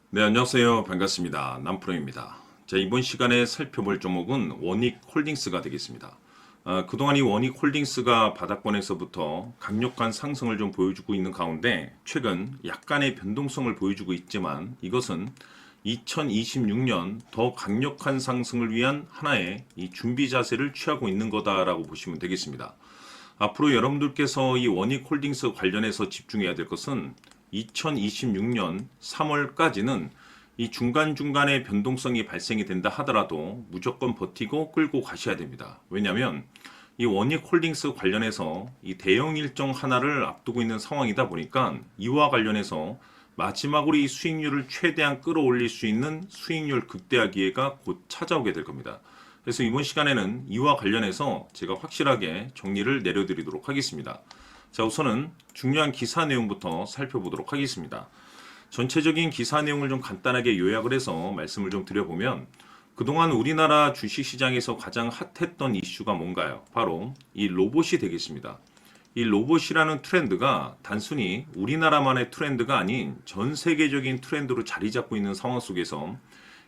네, 안녕하세요. 반갑습니다. 남프로입니다. 자, 이번 시간에 살펴볼 종목은 원익홀딩스가 되겠습니다. 그동안 이 원익홀딩스가 바닥권에서부터 강력한 상승을 좀 보여주고 있는 가운데 최근 약간의 변동성을 보여주고 있지만 이것은 2026년 더 강력한 상승을 위한 하나의 이 준비 자세를 취하고 있는 거다라고 보시면 되겠습니다. 앞으로 여러분들께서 이 원익홀딩스 관련해서 집중해야 될 것은 2026년 3월까지는 이 중간중간에 변동성이 발생이 된다 하더라도 무조건 버티고 끌고 가셔야 됩니다. 왜냐하면 이 원익홀딩스 관련해서 이 대형 일정 하나를 앞두고 있는 상황이다 보니까 이와 관련해서 마지막으로 이 수익률을 최대한 끌어올릴 수 있는 수익률 극대화 기회가 곧 찾아오게 될 겁니다. 그래서 이번 시간에는 이와 관련해서 제가 확실하게 정리를 내려드리도록 하겠습니다. 자, 우선은 중요한 기사 내용부터 살펴보도록 하겠습니다. 전체적인 기사 내용을 좀 간단하게 요약을 해서 말씀을 좀 드려보면 그동안 우리나라 주식시장에서 가장 핫했던 이슈가 뭔가요? 바로 이 로봇이 되겠습니다. 이 로봇이라는 트렌드가 단순히 우리나라만의 트렌드가 아닌 전 세계적인 트렌드로 자리 잡고 있는 상황 속에서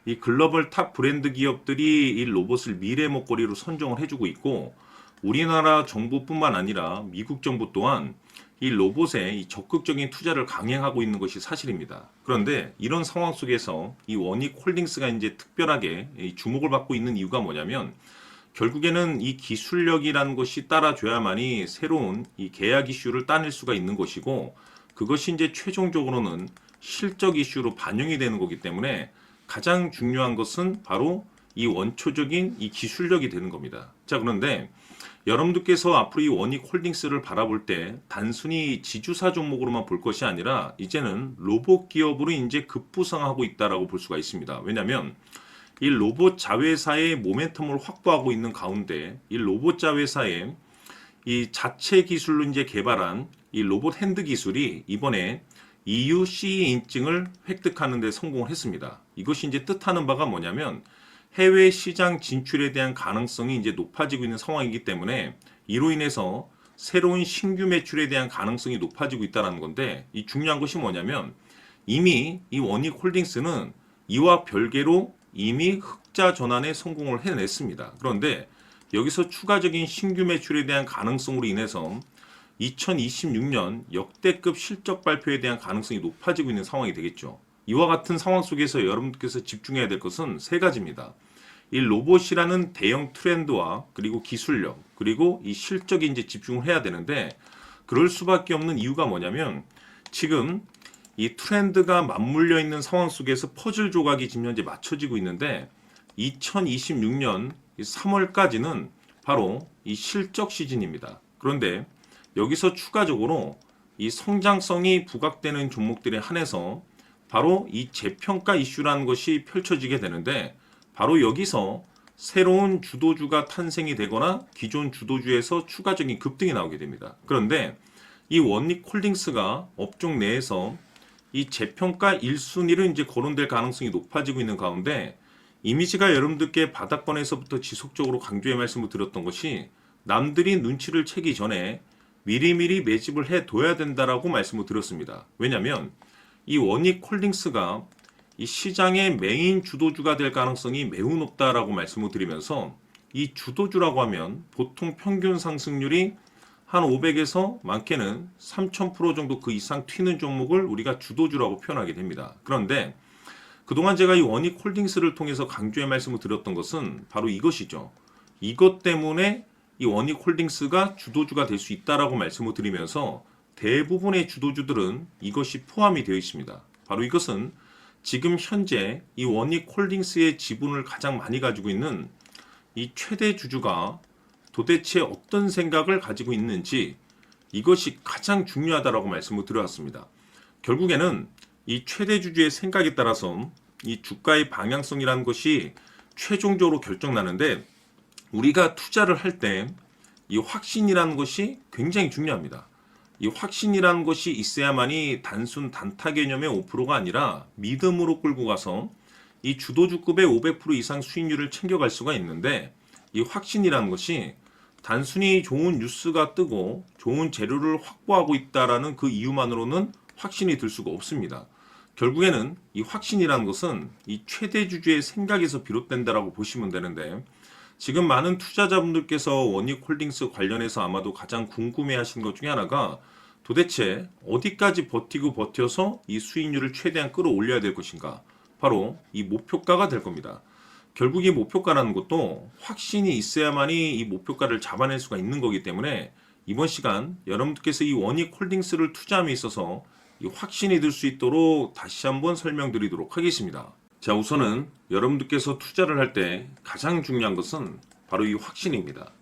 이 글로벌 탑 브랜드 기업들이 이 로봇을 미래 먹거리로 선정을 해주고 있고 우리나라 정부뿐만 아니라 미국 정부 또한 이 로봇에 이 적극적인 투자를 강행하고 있는 것이 사실입니다. 그런데 이런 상황 속에서 이 원익홀딩스가 이제 특별하게 이 주목을 받고 있는 이유가 뭐냐면 결국에는 이 기술력이라는 것이 따라줘야만이 새로운 이 계약 이슈를 따낼 수가 있는 것이고 그것이 이제 최종적으로는 실적 이슈로 반영이 되는 거기 때문에 가장 중요한 것은 바로 이 원초적인 이 기술력이 되는 겁니다. 자, 그런데 여러분들께서 앞으로 이 원익홀딩스를 바라볼 때 단순히 지주사 종목으로만 볼 것이 아니라 이제는 로봇 기업으로 이제 급부상하고 있다라고 볼 수가 있습니다. 왜냐하면 이 로봇 자회사의 모멘텀을 확보하고 있는 가운데 이 로봇 자회사의 이 자체 기술로 이제 개발한 이 로봇 핸드 기술이 이번에 EU CE 인증을 획득하는 데 성공을 했습니다. 이것이 이제 뜻하는 바가 뭐냐면 해외 시장 진출에 대한 가능성이 이제 높아지고 있는 상황이기 때문에 이로 인해서 새로운 신규 매출에 대한 가능성이 높아지고 있다는 건데 이 중요한 것이 뭐냐면 이미 이 원익홀딩스는 이와 별개로 이미 흑자 전환에 성공을 해냈습니다. 그런데 여기서 추가적인 신규 매출에 대한 가능성으로 인해서 2026년 역대급 실적 발표에 대한 가능성이 높아지고 있는 상황이 되겠죠. 이와 같은 상황 속에서 여러분께서 집중해야 될 것은 세 가지입니다. 이 로봇이라는 대형 트렌드와 그리고 기술력 그리고 이 실적에 이제 집중을 해야 되는데 그럴 수밖에 없는 이유가 뭐냐면 지금 이 트렌드가 맞물려 있는 상황 속에서 퍼즐 조각이 지금 현재 맞춰지고 있는데 2026년 3월까지는 바로 이 실적 시즌입니다. 그런데 여기서 추가적으로 이 성장성이 부각되는 종목들에 한해서 바로 이 재평가 이슈라는 것이 펼쳐지게 되는데 바로 여기서 새로운 주도주가 탄생이 되거나 기존 주도주에서 추가적인 급등이 나오게 됩니다. 그런데 이 원익홀딩스가 업종 내에서 이 재평가 1순위로 이제 거론될 가능성이 높아지고 있는 가운데 이미지가 여러분들께 바닥권에서부터 지속적으로 강조의 말씀을 드렸던 것이 남들이 눈치를 채기 전에 미리미리 매집을 해둬야 된다라고 말씀을 드렸습니다. 왜냐하면 이 원익홀딩스가 이 시장의 메인 주도주가 될 가능성이 매우 높다라고 말씀을 드리면서 이 주도주라고 하면 보통 평균 상승률이 한 500에서 많게는 3000% 정도 그 이상 튀는 종목을 우리가 주도주라고 표현하게 됩니다. 그런데 그동안 제가 이 원익홀딩스를 통해서 강조의 말씀을 드렸던 것은 바로 이것이죠. 이것 때문에 이 원익홀딩스가 주도주가 될 수 있다라고 말씀을 드리면서 대부분의 주도주들은 이것이 포함이 되어 있습니다. 바로 이것은 지금 현재 이 원익홀딩스의 지분을 가장 많이 가지고 있는 이 최대 주주가 도대체 어떤 생각을 가지고 있는지 이것이 가장 중요하다라고 말씀을 드려왔습니다. 결국에는 이 최대 주주의 생각에 따라서 이 주가의 방향성이라는 것이 최종적으로 결정나는데 우리가 투자를 할 때 이 확신이라는 것이 굉장히 중요합니다. 이 확신이라는 것이 있어야만이 단순 단타 개념의 5%가 아니라 믿음으로 끌고 가서 이 주도주급의 500% 이상 수익률을 챙겨갈 수가 있는데 이 확신이라는 것이 단순히 좋은 뉴스가 뜨고 좋은 재료를 확보하고 있다라는 그 이유만으로는 확신이 들 수가 없습니다. 결국에는 이 확신이라는 것은 이 최대 주주의 생각에서 비롯된다라고 보시면 되는데, 지금 많은 투자자분들께서 원익홀딩스 관련해서 아마도 가장 궁금해하시는 것 중에 하나가 도대체 어디까지 버티고 버텨서 이 수익률을 최대한 끌어올려야 될 것인가? 바로 이 목표가가 될 겁니다. 결국 이 목표가라는 것도 확신이 있어야만이 이 목표가를 잡아낼 수가 있는 거기 때문에 이번 시간 여러분들께서 이 원익홀딩스를 투자함에 있어서 이 확신이 들 수 있도록 다시 한번 설명드리도록 하겠습니다. 자, 우선은 여러분들께서 투자를 할 때 가장 중요한 것은 바로 이 확신입니다.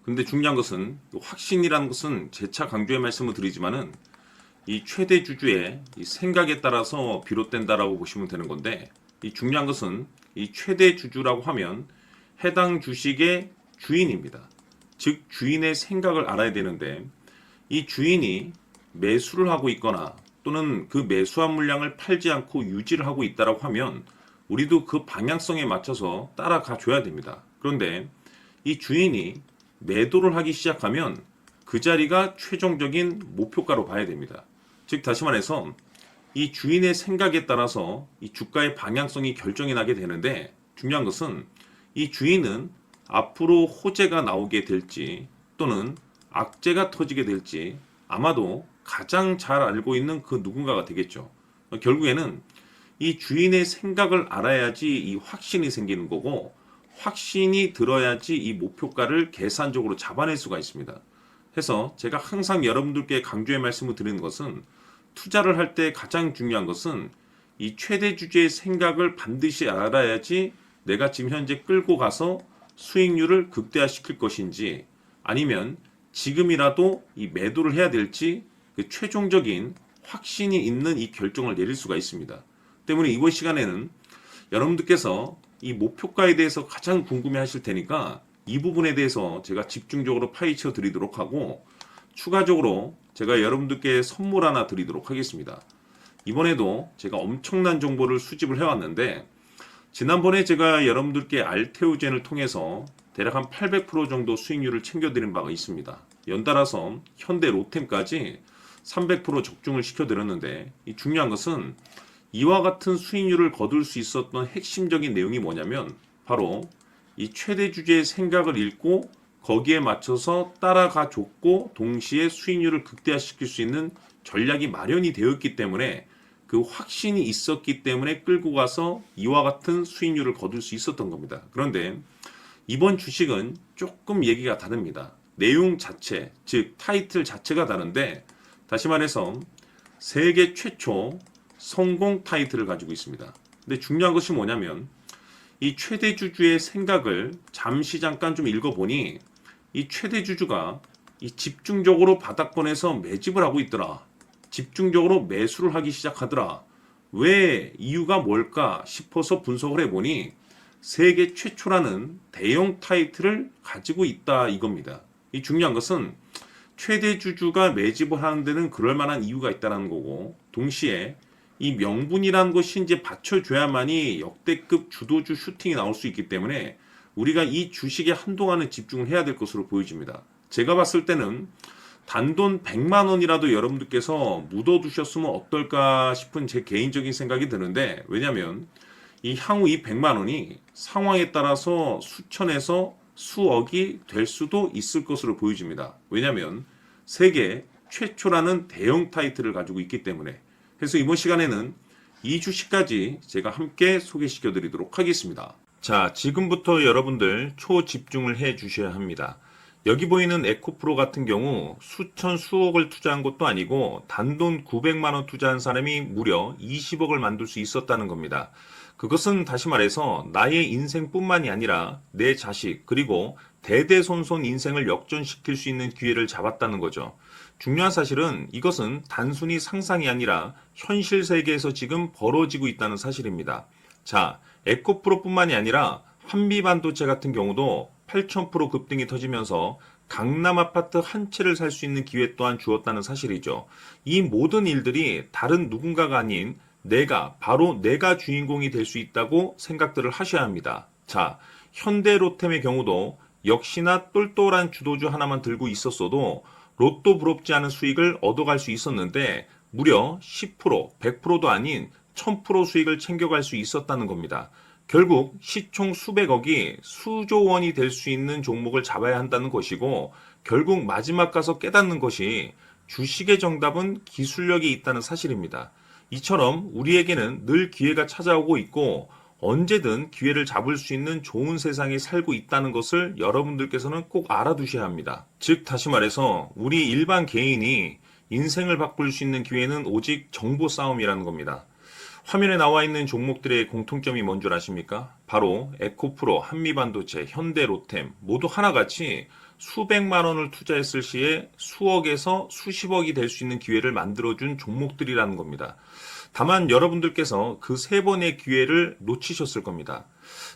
근데 중요한 것은 확신이라는 것은 재차 강조의 말씀을 드리지만은 이 최대 주주의 이 생각에 따라서 비롯된다라고 보시면 되는 건데, 이 중요한 것은 이 최대 주주라고 하면 해당 주식의 주인입니다. 즉 주인의 생각을 알아야 되는데, 이 주인이 매수를 하고 있거나 또는 그 매수한 물량을 팔지 않고 유지를 하고 있다라고 하면 우리도 그 방향성에 맞춰서 따라가 줘야 됩니다. 그런데 이 주인이 매도를 하기 시작하면 그 자리가 최종적인 목표가로 봐야 됩니다. 즉 다시 말해서 이 주인의 생각에 따라서 이 주가의 방향성이 결정이 나게 되는데, 중요한 것은 이 주인은 앞으로 호재가 나오게 될지 또는 악재가 터지게 될지 아마도 가장 잘 알고 있는 그 누군가가 되겠죠. 결국에는 이 주인의 생각을 알아야지 이 확신이 생기는 거고, 확신이 들어야지 이 목표가를 계산적으로 잡아낼 수가 있습니다. 해서 제가 항상 여러분들께 강조의 말씀을 드리는 것은, 투자를 할 때 가장 중요한 것은 이 최대 주주의 생각을 반드시 알아야지 내가 지금 현재 끌고 가서 수익률을 극대화시킬 것인지 아니면 지금이라도 이 매도를 해야 될지 그 최종적인 확신이 있는 이 결정을 내릴 수가 있습니다. 때문에 이번 시간에는 여러분들께서 이 목표가에 대해서 가장 궁금해 하실 테니까 이 부분에 대해서 제가 집중적으로 파헤쳐 드리도록 하고, 추가적으로 제가 여러분들께 선물 하나 드리도록 하겠습니다. 이번에도 제가 엄청난 정보를 수집을 해왔는데, 지난번에 제가 여러분들께 알테오젠을 통해서 대략 한 800% 정도 수익률을 챙겨드린 바가 있습니다. 연달아서 현대 로템까지 300% 적중을 시켜드렸는데, 이 중요한 것은 이와 같은 수익률을 거둘 수 있었던 핵심적인 내용이 뭐냐면 바로 이 최대 주주의 생각을 읽고 거기에 맞춰서 따라가 줬고 동시에 수익률을 극대화시킬 수 있는 전략이 마련이 되어 있기 때문에, 그 확신이 있었기 때문에 끌고 가서 이와 같은 수익률을 거둘 수 있었던 겁니다. 그런데 이번 주식은 조금 얘기가 다릅니다. 내용 자체, 즉 타이틀 자체가 다른데, 다시 말해서 세계 최초 성공 타이틀을 가지고 있습니다. 근데 중요한 것이 뭐냐면 이 최대 주주의 생각을 잠깐 좀 읽어보니 이 최대 주주가 이 집중적으로 바닥권에서 매집을 하고 있더라. 집중적으로 매수를 하기 시작하더라. 왜 이유가 뭘까 싶어서 분석을 해보니 세계 최초라는 대형 타이틀을 가지고 있다 이겁니다. 이 중요한 것은 최대 주주가 매집을 하는 데는 그럴 만한 이유가 있다는 거고, 동시에 이 명분이라는 것이 이제 받쳐줘야만이 역대급 주도주 슈팅이 나올 수 있기 때문에 우리가 이 주식에 한동안은 집중을 해야 될 것으로 보여집니다. 제가 봤을 때는 단돈 100만 원이라도 여러분들께서 묻어두셨으면 어떨까 싶은 제 개인적인 생각이 드는데, 왜냐하면 이 향후 이 100만 원이 상황에 따라서 수천에서 수억이 될 수도 있을 것으로 보여집니다. 왜냐하면 세계 최초라는 대형 타이틀을 가지고 있기 때문에. 그래서 이번 시간에는 이 주식까지 제가 함께 소개시켜 드리도록 하겠습니다. 자, 지금부터 여러분들 초집중을 해 주셔야 합니다. 여기 보이는 에코프로 같은 경우 수천 수억을 투자한 것도 아니고 단돈 900만 원 투자한 사람이 무려 20억을 만들 수 있었다는 겁니다. 그것은 다시 말해서 나의 인생뿐만이 아니라 내 자식 그리고 대대손손 인생을 역전시킬 수 있는 기회를 잡았다는 거죠. 중요한 사실은 이것은 단순히 상상이 아니라 현실 세계에서 지금 벌어지고 있다는 사실입니다. 자, 에코프로뿐만이 아니라 한미반도체 같은 경우도 8,000% 급등이 터지면서 강남 아파트 한 채를 살 수 있는 기회 또한 주었다는 사실이죠. 이 모든 일들이 다른 누군가가 아닌 바로 내가 주인공이 될 수 있다고 생각들을 하셔야 합니다. 자, 현대로템의 경우도 역시나 똘똘한 주도주 하나만 들고 있었어도 로또 부럽지 않은 수익을 얻어갈 수 있었는데 무려 10%, 100%도 아닌 1000% 수익을 챙겨갈 수 있었다는 겁니다. 결국 시총 수백억이 수조 원이 될 수 있는 종목을 잡아야 한다는 것이고, 결국 마지막 가서 깨닫는 것이 주식의 정답은 기술력이 있다는 사실입니다. 이처럼 우리에게는 늘 기회가 찾아오고 있고 언제든 기회를 잡을 수 있는 좋은 세상에 살고 있다는 것을 여러분들께서는 꼭 알아두셔야 합니다. 즉 다시 말해서 우리 일반 개인이 인생을 바꿀 수 있는 기회는 오직 정보 싸움이라는 겁니다. 화면에 나와 있는 종목들의 공통점이 뭔 줄 아십니까? 바로 에코프로, 한미반도체, 현대로템 모두 하나같이 수백만 원을 투자했을 시에 수억에서 수십억이 될 수 있는 기회를 만들어준 종목들이라는 겁니다. 다만 여러분들께서 그 세 번의 기회를 놓치셨을 겁니다.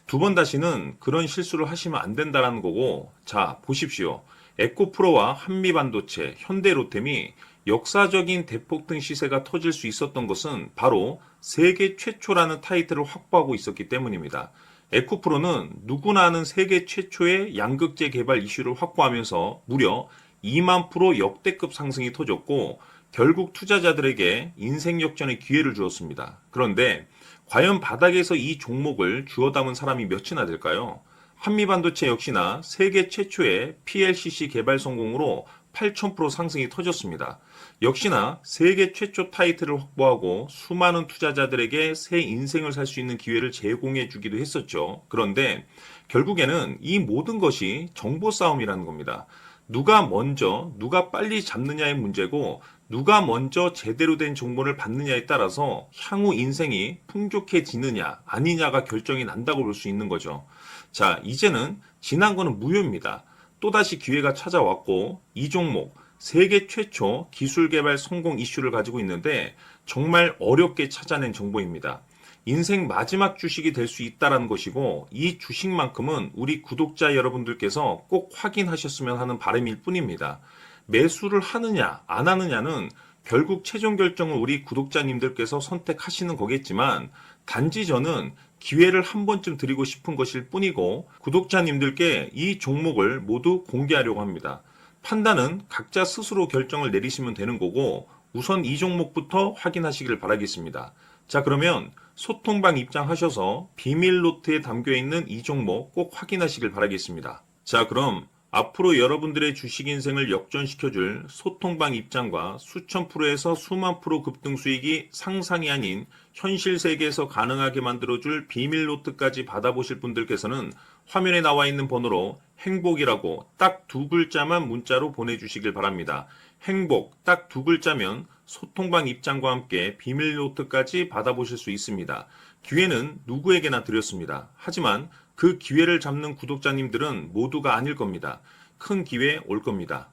두 번 다시는 그런 실수를 하시면 안 된다는 거고, 자 보십시오. 에코프로와 한미반도체, 현대로템이 역사적인 대폭등 시세가 터질 수 있었던 것은 바로 세계 최초라는 타이틀을 확보하고 있었기 때문입니다. 에코프로는 누구나 아는 세계 최초의 양극재 개발 이슈를 확보하면서 무려 2만 프로 역대급 상승이 터졌고 결국 투자자들에게 인생 역전의 기회를 주었습니다. 그런데 과연 바닥에서 이 종목을 주워 담은 사람이 몇이나 될까요? 한미반도체 역시나 세계 최초의 PLCC 개발 성공으로 8000% 상승이 터졌습니다. 역시나 세계 최초 타이틀을 확보하고 수많은 투자자들에게 새 인생을 살 수 있는 기회를 제공해 주기도 했었죠. 그런데 결국에는 이 모든 것이 정보 싸움이라는 겁니다. 누가 먼저, 누가 빨리 잡느냐의 문제고 누가 먼저 제대로 된 정보를 받느냐에 따라서 향후 인생이 풍족해지느냐 아니냐가 결정이 난다고 볼 수 있는 거죠. 자, 이제는 지난 거는 무효입니다. 또다시 기회가 찾아왔고 이 종목 세계 최초 기술 개발 성공 이슈를 가지고 있는데 정말 어렵게 찾아낸 정보입니다. 인생 마지막 주식이 될 수 있다는 것이고 이 주식만큼은 우리 구독자 여러분들께서 꼭 확인하셨으면 하는 바람일 뿐입니다. 매수를 하느냐 안 하느냐는 결국 최종 결정을 우리 구독자님들께서 선택하시는 거겠지만 단지 저는 기회를 한 번쯤 드리고 싶은 것일 뿐이고 구독자님들께 이 종목을 모두 공개하려고 합니다. 판단은 각자 스스로 결정을 내리시면 되는 거고 우선 이 종목부터 확인하시길 바라겠습니다. 자, 그러면 소통방 입장하셔서 비밀 노트에 담겨 있는 이 종목 꼭 확인하시길 바라겠습니다. 자, 그럼 앞으로 여러분들의 주식 인생을 역전시켜줄 소통방 입장과 수천 프로에서 수만 프로 급등 수익이 상상이 아닌 현실 세계에서 가능하게 만들어줄 비밀 노트까지 받아보실 분들께서는 화면에 나와 있는 번호로 행복이라고 딱 두 글자만 문자로 보내주시길 바랍니다. 행복 딱 두 글자면 소통방 입장과 함께 비밀 노트까지 받아보실 수 있습니다. 기회는 누구에게나 드렸습니다. 하지만 그 기회를 잡는 구독자님들은 모두가 아닐 겁니다. 큰 기회 올 겁니다.